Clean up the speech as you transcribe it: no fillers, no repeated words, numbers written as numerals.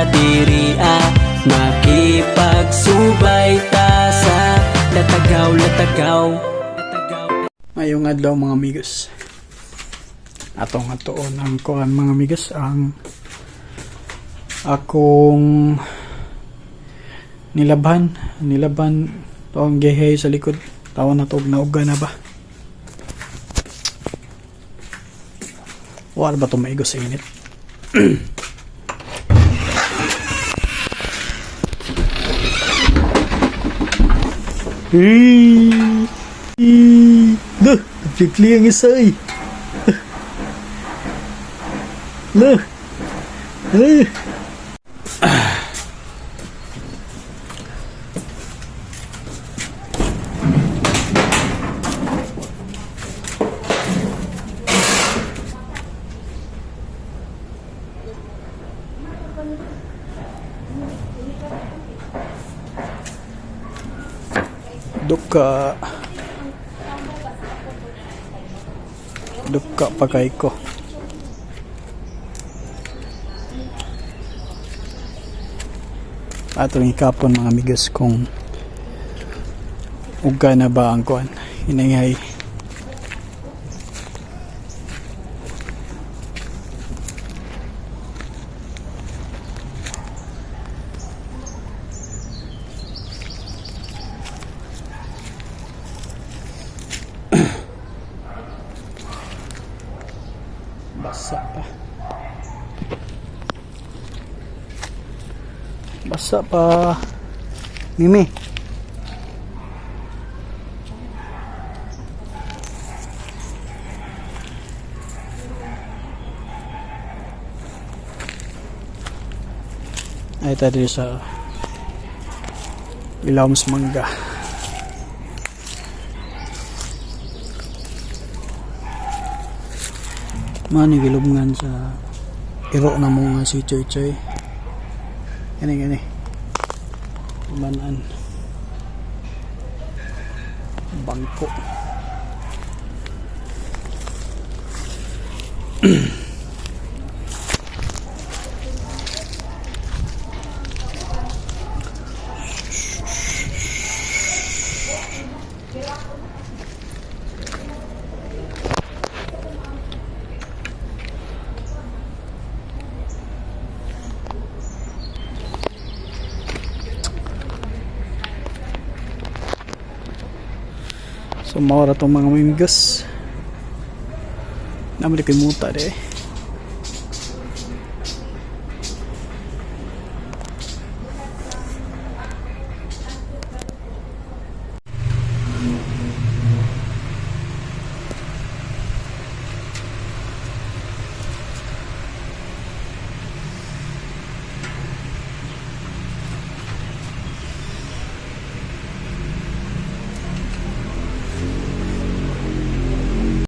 diria, makipagsubay ta sa latagaw. Ngayong adlaw mga amigos, atong atoon ang kuan mga amigos, ang akong nilaban to ang gehay sa likod. Tawon na to og nauga na ba? Wala ba to maigos sa init? Duh, nagkikli ang isa eh. Duh. Duka pagay ko. Atong ikapon mga amigos kung uga na ba ang kuan hinayhay. Basa pa Mimi. Ay tadi sa Ilawms Mangga. Manigilubngan sa iro na mga si Choy Choy. Gani manan bangko. So mawala itong mga amigos. Namali ko'y muta de.